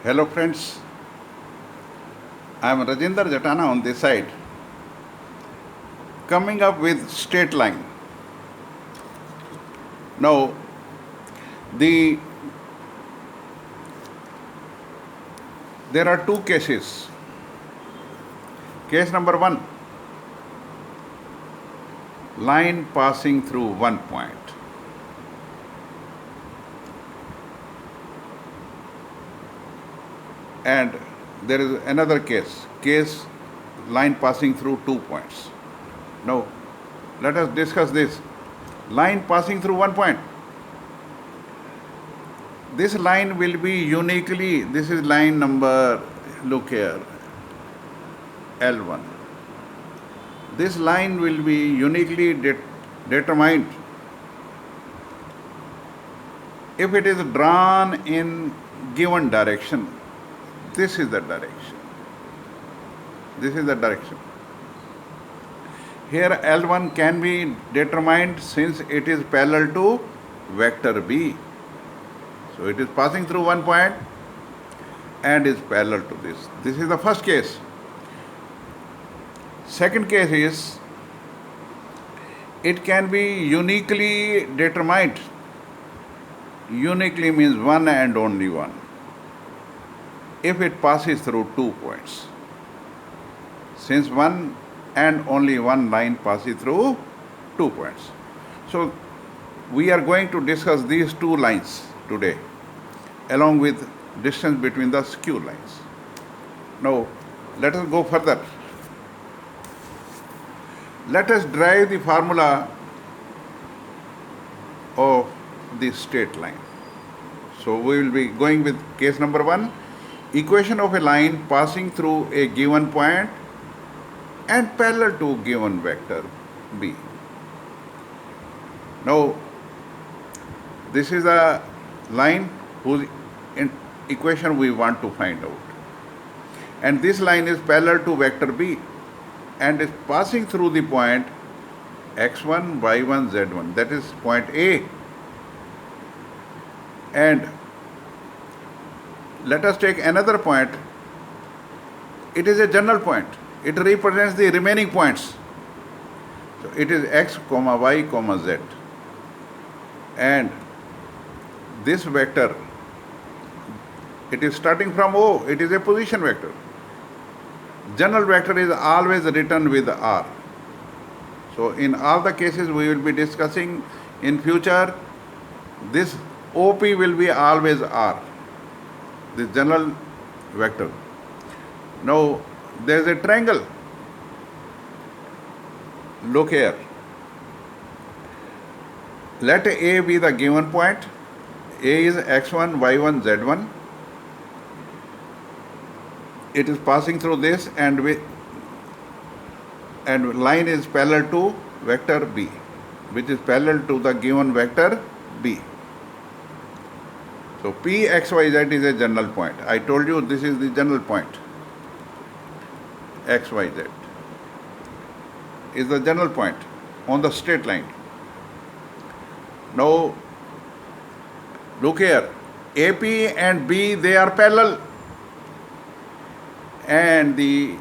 Hello friends, I am Rajinder Jatana on this side, coming up with straight line. Now, there are two cases. Case number one, line passing through one point. And there is another case line passing through 2 points. Now, let us discuss this. Line passing through 1 point. This line will be uniquely, this is line number, look here, L1. This line will be uniquely determined if it is drawn in given direction. This is the direction. This is the direction. Here L1 can be determined since it is parallel to vector B. So it is passing through 1 point and is parallel to this. This is the first case. Second case is it can be uniquely determined. Uniquely means one and only one, if it passes through 2 points. Since one and only one line passes through 2 points. So we are going to discuss these two lines today along with distance between the skew lines. Now let us go further. Let us derive the formula of the straight line. So we will be going with case number one. Equation of a line passing through a given point and parallel to given vector B. Now, this is a line whose equation we want to find out. And this line is parallel to vector B and is passing through the point x1, y1, z1. That is point A. And let us take another point. It is a general point. It represents the remaining points. So it is x, y, z. And this vector, it is starting from O. It is a position vector. General vector is always written with R. So in all the cases we will be discussing in future, this OP will be always R, the general vector. Now there is a triangle. Look here. Let A be the given point. A is x1, y1, z1. It is passing through this and line is parallel to vector B, which is parallel to the given vector B. So P, X, Y, Z is a general point. I told you this is the general point. X, Y, Z is the general point on the straight line. Now look here. AP and B, they are parallel. And the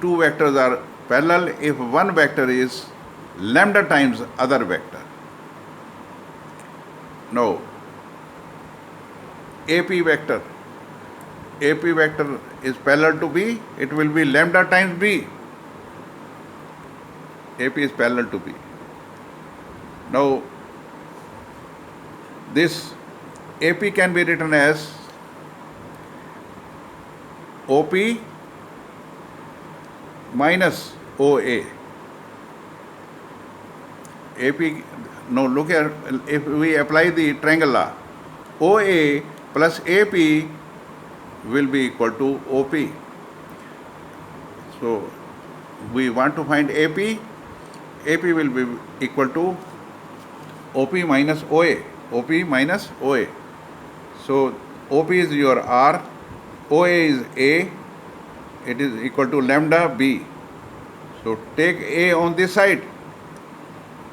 two vectors are parallel if one vector is lambda times other vector. Now AP vector is parallel to B, it will be lambda times B. AP is parallel to B. Now this AP can be written as OP minus OA. AP, now look here, if we apply the triangle law, OA plus AP will be equal to OP. So we want to find AP. AP will be equal to OP minus OA. OP minus OA. So OP is your R, OA is A, it is equal to lambda B. So take A on this side,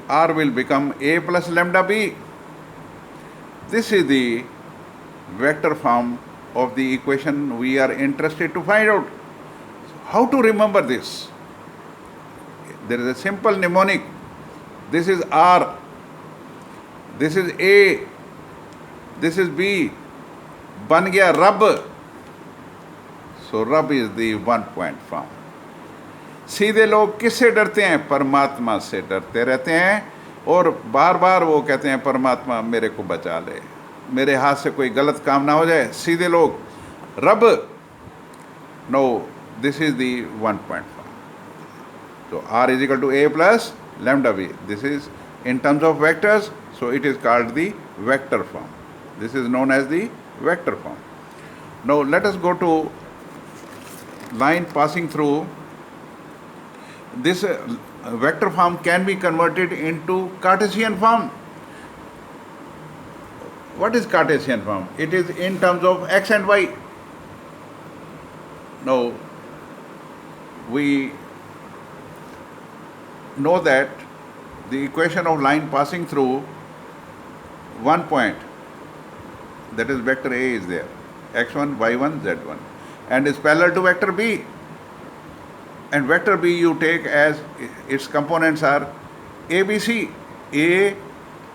R will become A plus lambda B. This is the vector form of the equation we are interested to find out. How to remember this? There is a simple mnemonic. This is R, this is A, this is B. बन गया रब. So रब is the 1 point form. सीधे लोग किससे डरते हैं? परमात्मा से डरते रहते हैं और बार बार वो कहते हैं परमात्मा मेरे को बचा ले, मेरे हाथ से कोई गलत काम ना हो जाए. सीधे लोग रब. No, this is the 1 point form. So R is equal to A plus lambda B. This is in terms of vectors, so it is called the vector form. This is known as the vector form. Now let us go to line passing through. This vector form can be converted into Cartesian form. What is Cartesian form? It is in terms of x and y. Now we know that the equation of line passing through one point, that is vector A, is there, x1, y1, z1, and is parallel to vector B. And vector B you take as its components are ABC, A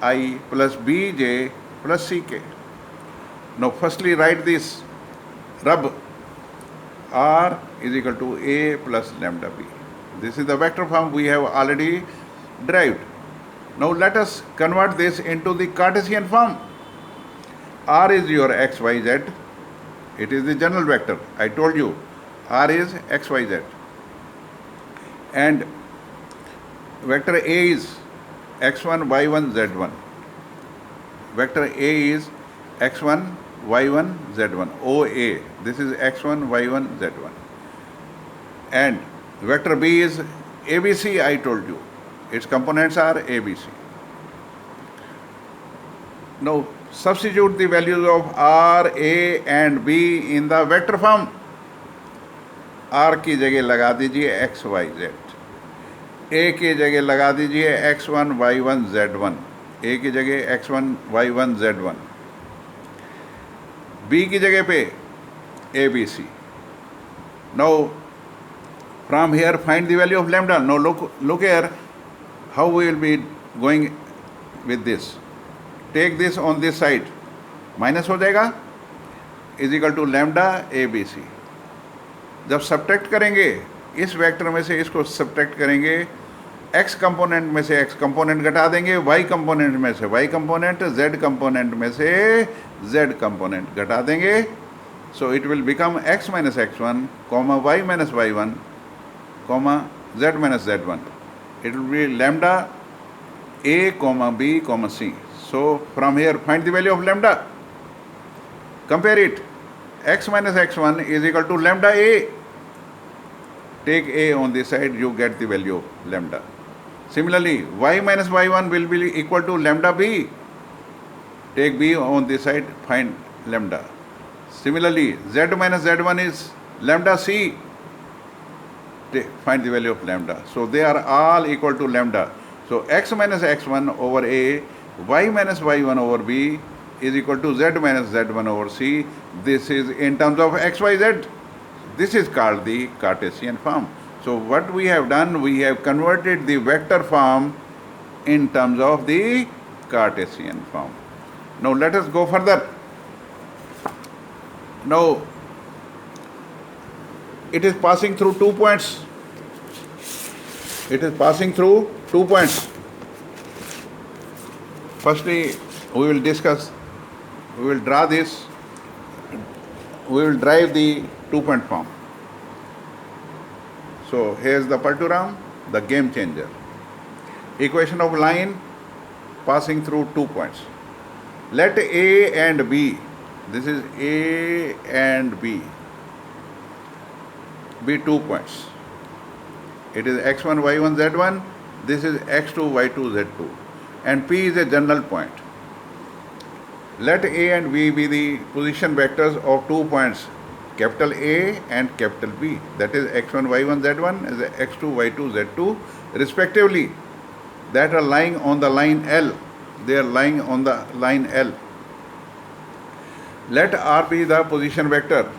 I plus B J plus CK. Now firstly write this rub R is equal to A plus lambda B. This is the vector form we have already derived. Now let us convert this into the Cartesian form. R is your x, y, z. It is the general vector. I told you R is x, y, z. And vector A is x1, y1, z1. Vector A is x1, y1, z1. OA. This is x1, y1, z1. And vector B is ABC, I told you. Its components are ABC. Now substitute the values of R, A and B in the vector form. R की जगह लगा दीजिए x, y, z. A की जगह लगा दीजिए x1, y1, z1. A की जगह x1, y1, z1. B की जगह पे ABC. Now from here find the value of lambda. Now look here how we will be going with this. Take this on this side. Minus हो जाएगा is equal to lambda ABC. जब subtract करेंगे इस vector में से इसको subtract करेंगे, x component में से x कंपोनेंट घटा देंगे, y कंपोनेंट में से y कंपोनेंट, z कंपोनेंट में से z कंपोनेंट घटा देंगे. So it will become x minus x1 comma y minus y1 comma z minus z1. It will be lambda a comma b comma c. So from here find the value of lambda. Compare it. X minus x1 is equal to lambda a. Take a on this side, you get the value of lambda. Similarly, y minus y1 will be equal to lambda b. Take b on this side, find lambda. Similarly, z minus z1 is lambda c. Find the value of lambda. So they are all equal to lambda. So x minus x1 over a, y minus y1 over b is equal to z minus z1 over c. This is in terms of x, y, z. This is called the Cartesian form. So what we have done, we have converted the vector form in terms of the Cartesian form. Now let us go further. Now it is passing through 2 points. It is passing through 2 points. Firstly, we will discuss, we will draw this, we will drive the 2-point form. So here is the Paltu, the game changer. Equation of line passing through 2 points. Let A and B, this is A and B, be 2 points. It is x1, y1, z1, this is x2, y2, z2. And P is a general point. Let A and B be the position vectors of 2 points, capital A and capital B. That is x1, y1, z1 is x2, y2, z2 respectively. That are lying on the line L. They are lying on the line L. Let R be the position vector.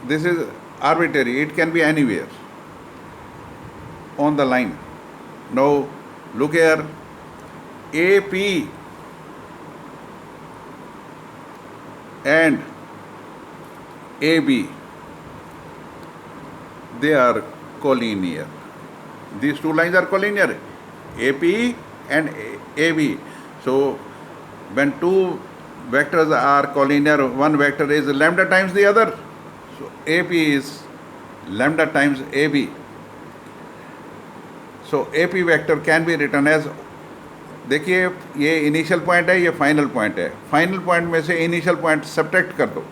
This is arbitrary, it can be anywhere on the line. Now look here, AP and AB, they are collinear. These two lines are collinear, AP and AB. So when two vectors are collinear, one vector is lambda times the other. So AP is lambda times AB. So AP vector can be written as, देखिए ये initial point है, ये final point है. Final point में से initial point subtract कर दो.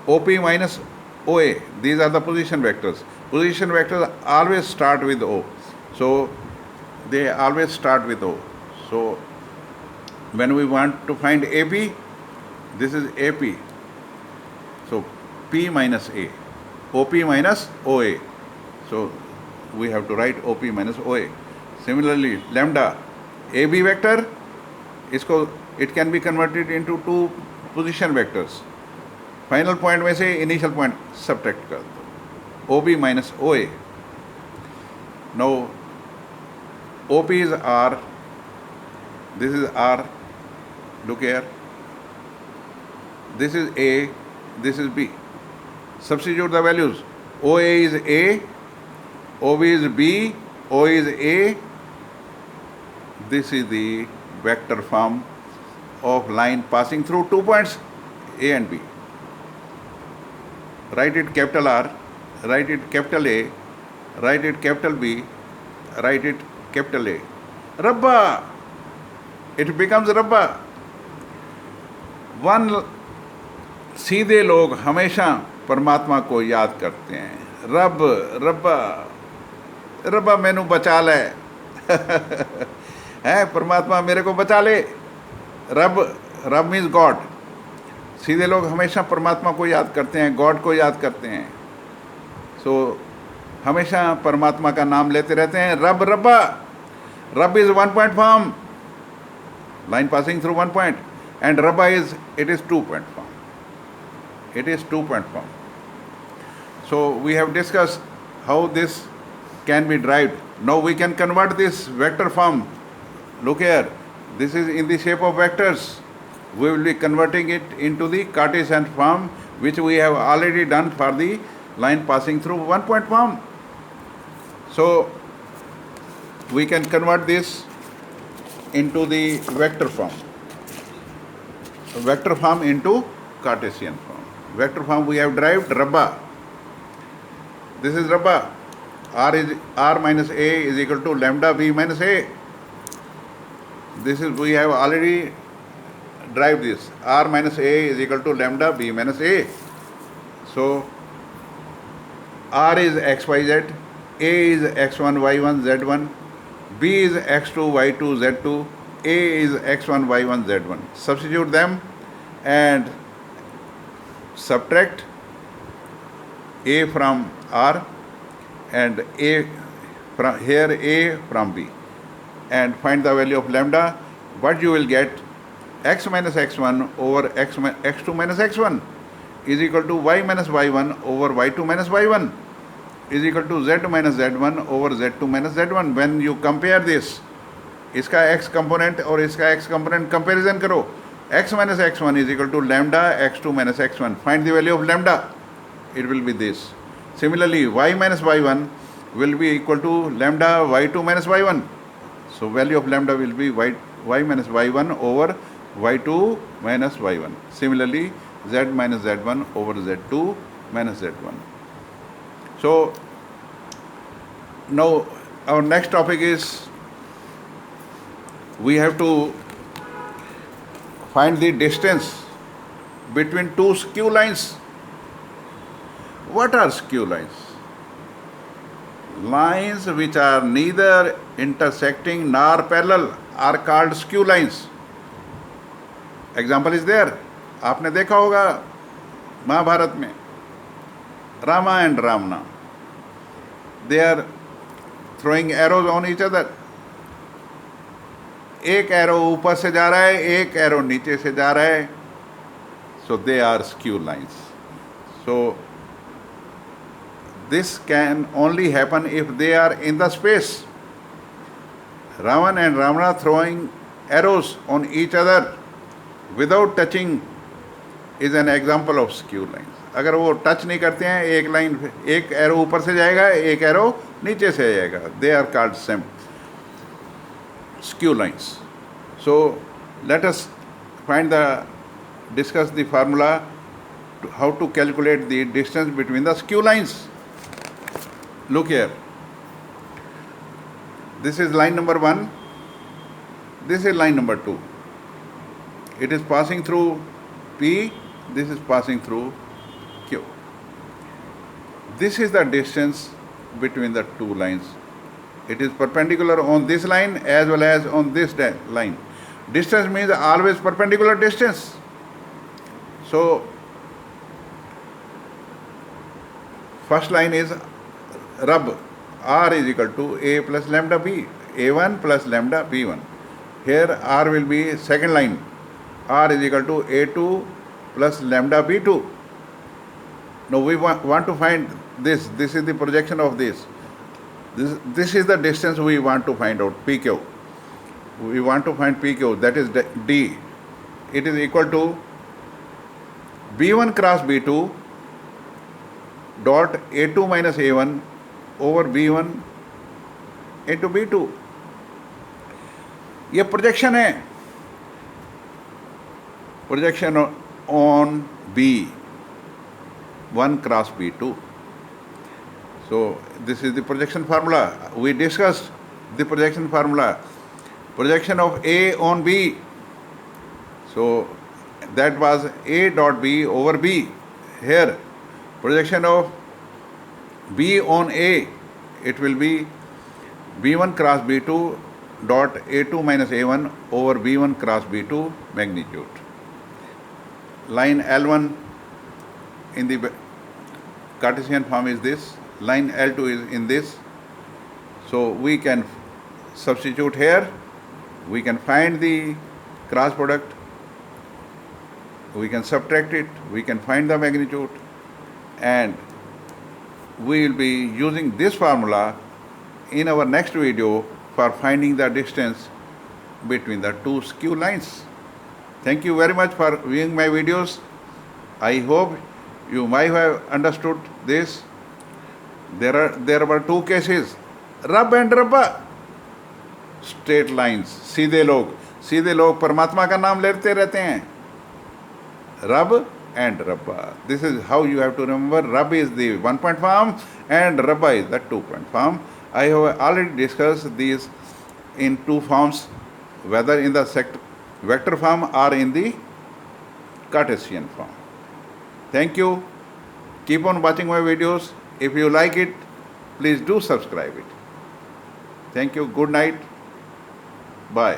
OP minus OA, these are the position vectors. Position vectors always start with O. So they always start with O. So when we want to find AP, this is AP. So P minus A, OP minus OA. So we have to write OP minus OA. Similarly, lambda, AB vector, it can be converted into two position vectors. Final point में से initial point subtract कर दो, OB minus OA. Now OP is R, this is R, look here, this is A, this is B. Substitute the values. OA is A, OB is B, O is A. This is the vector form of line passing through 2 points A and B. Write it capital R, write it capital A, write it capital B, write it capital A. Rabba! It becomes Rabba. One, सीधे लोग हमेशा परमात्मा को याद करते हैं. रब, रब्बा, रब्बा मैनू बचा ले. है परमात्मा मेरे को बचा ले. रब, रब मीन्स गॉड. सीधे लोग हमेशा परमात्मा को याद करते हैं, गॉड को याद करते हैं. सो हमेशा परमात्मा का नाम लेते रहते हैं. रब, रब्बा. रब is 1 point form, line passing through 1 point, and Rabba is, it is 2 point form. It is 2 point form. So we have discussed how this can be derived. Now we can convert this vector form. Look here, this is in the shape of vectors. We will be converting it into the Cartesian form, which we have already done for the line passing through 1 point form. So we can convert this into the vector form. Vector form into Cartesian form. Vector form we have derived Rabba. This is Rabba. R minus A is equal to lambda B minus A. This is, we have already derived this. R minus A is equal to lambda B minus A. So R is X, Y, Z. A is X1, Y1, Z1. B is X2, Y2, Z2. A is X1, Y1, Z1. Substitute them and subtract A from R and A from here, A from B, and find the value of lambda. What you will get, x minus x1 over x2 minus x1 is equal to y minus y1 over y2 minus y1 is equal to z minus z1 over z2 minus z1. When you compare this, इसका x component और इसका x component comparison करो. X minus x1 is equal to lambda x2 minus x1. Find the value of lambda. It will be this. Similarly, y minus y1 will be equal to lambda y2 minus y1. So value of lambda will be y minus y1 over y2 minus y1. Similarly, z minus z1 over z2 minus z1. So now our next topic is, we have to find the distance between two skew lines. What are skew lines? Lines which are neither intersecting nor parallel are called skew lines. Example is there. आपने देखा होगा महाभारत में Rama and Ravana, they are throwing arrows on each other. एक arrow ऊपर से जा रहा है, एक एरो नीचे से जा रहा है. So they are skew lines. So this can only happen if they are in the space. Ravan and Ravana throwing arrows on each other without touching is an example of skew lines. अगर वो touch नहीं करते हैं, एक line, एक arrow ऊपर से जाएगा, एक एरो नीचे से जाएगा, they are called same skew lines. So let us discuss the formula to how to calculate the distance between the skew lines. Look here. This is line number 1. This is line number 2. It is passing through P. This is passing through Q. This is the distance between the two lines. It is perpendicular on this line as well as on this line. Distance means always perpendicular distance. So first line is rub. R is equal to A plus lambda B. A1 plus lambda B1. Here R will be second line. R is equal to A2 plus lambda B2. Now we want to find this. This is the projection of this. This is the distance we want to find out, PQ. We want to find PQ, that is D. It is equal to B1 cross B2 dot A2 minus A1 over B1 into B2. ये projection है, projection on B1 cross B2. So this is the projection formula. We discussed the projection formula. Projection of A on B. So that was A dot B over B. Here projection of B on A, it will be B1 cross B2 dot A2 minus A1 over B1 cross B2 magnitude. Line L1 in the Cartesian form is this. Line L2 is in this. So we can substitute here. We can find the cross product. We can subtract it. We can find the magnitude. And we will be using this formula in our next video for finding the distance between the two skew lines. Thank you very much for viewing my videos. I hope you might have understood this. There were two cases, रब and रब्बा, straight lines, सीधे लोग परमात्मा का नाम लेते रहते हैं, रब एंड रब्बा. This is how you have to remember. Rab is the 1-point form and Rabba is the 2-point form. I have already discussed these in two forms, whether in the vector form or in the Cartesian form. Thank you. Keep on watching my videos. If you like it, please do subscribe it. Thank you. Good night. Bye.